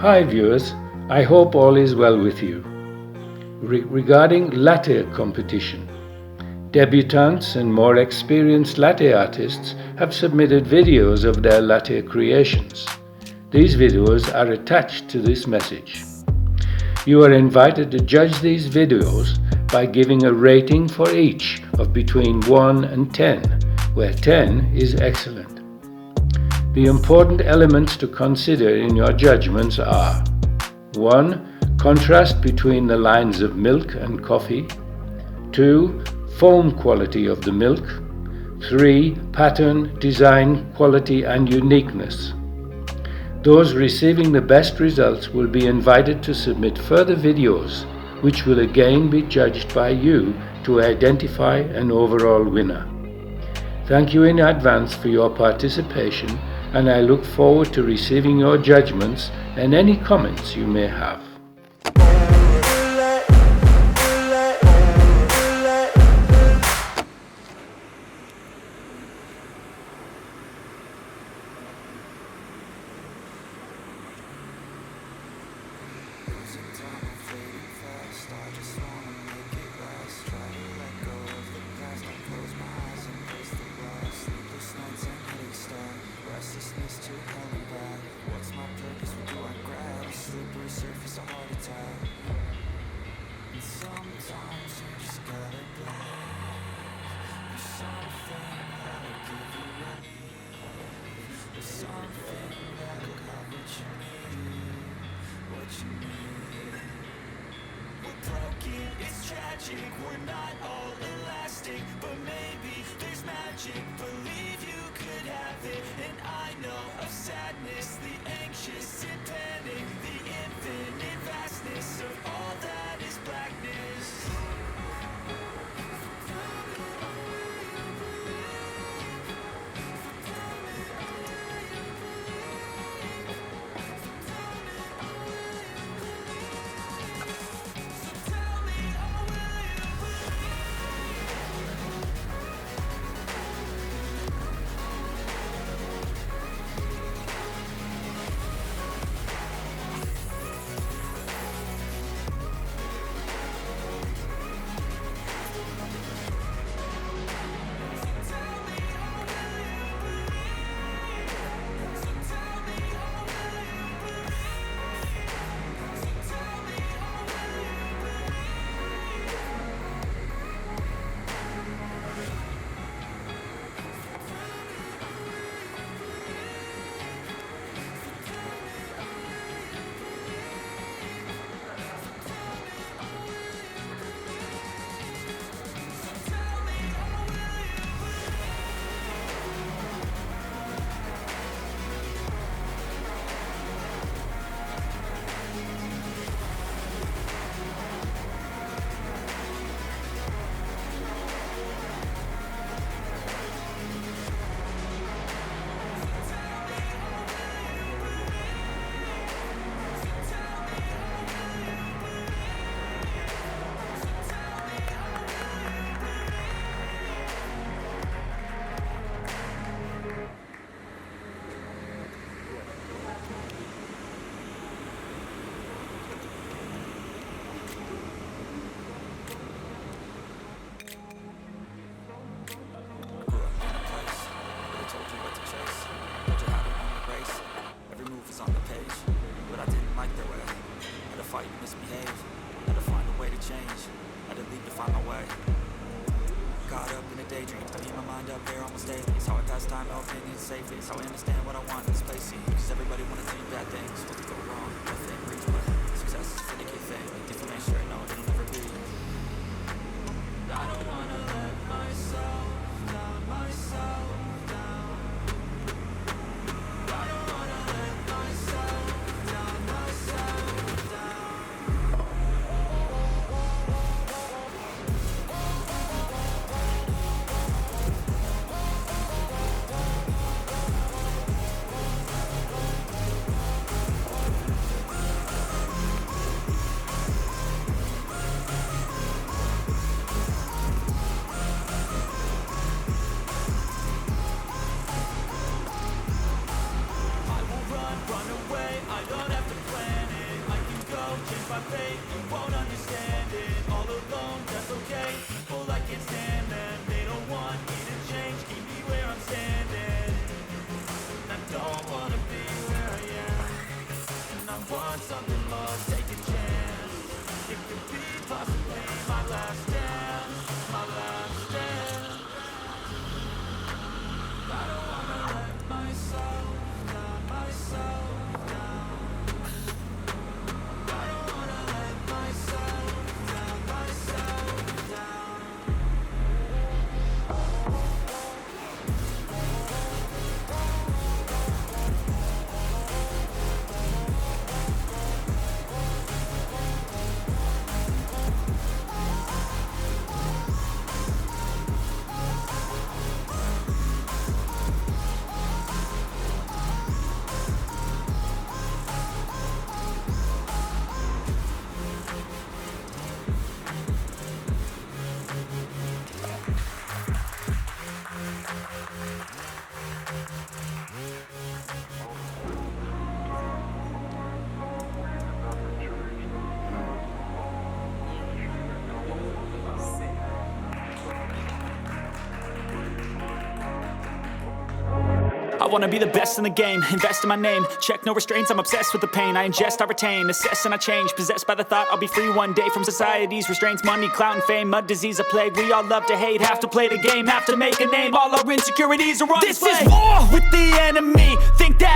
Hi viewers, I hope all is well with you. Regarding latte art competition, debutantes and more experienced latte artists have submitted videos of their latte creations. These videos are attached to this message. You are invited to judge these videos by giving a rating for each of between 1 and 10, where 10 is excellent. The important elements to consider in your judgments are 1. Contrast between the lines of milk and coffee. 2. Foam quality of the milk. 3. Pattern, design, quality and uniqueness. Those receiving the best results will be invited to submit further videos, which will again be judged by you to identify an overall winner. Thank you in advance for your participation, and I look forward to receiving your judgments and any comments you may have. It's tragic, we're not all elastic, but maybe there's magic. Believe you could have it, and I know of sadness, the anxious and panic, the infinite vastness of all that is blackness. Safely, so I understand what I want in this place. Cause everybody wanna tell me bad things. What could go wrong? Nothing reach, but success is a key thing. Different man, sure, no, it'll never be. I don't wanna let myself down, myself down. I don't wanna let myself down, myself down. my fate, you won't understand it. All alone, that's okay. People, I can't stand them. They don't want me to change, keep me where I'm standing. I don't wanna be where I am, and I want something more, take a chance. It could be possibly my last dance, my last dance. I don't wanna let myself down, myself down. I don't wanna let myself down, myself down. I wanna be the best in the game, invest in my name. Check no restraints, I'm obsessed with the pain. I ingest, I retain, assess and I change. Possessed by the thought I'll be free one day from society's restraints. Money, clout and fame, mud, disease, a plague. We all love to hate, have to play the game, have to make a name. All our insecurities are on display. This is war with the enemy, think that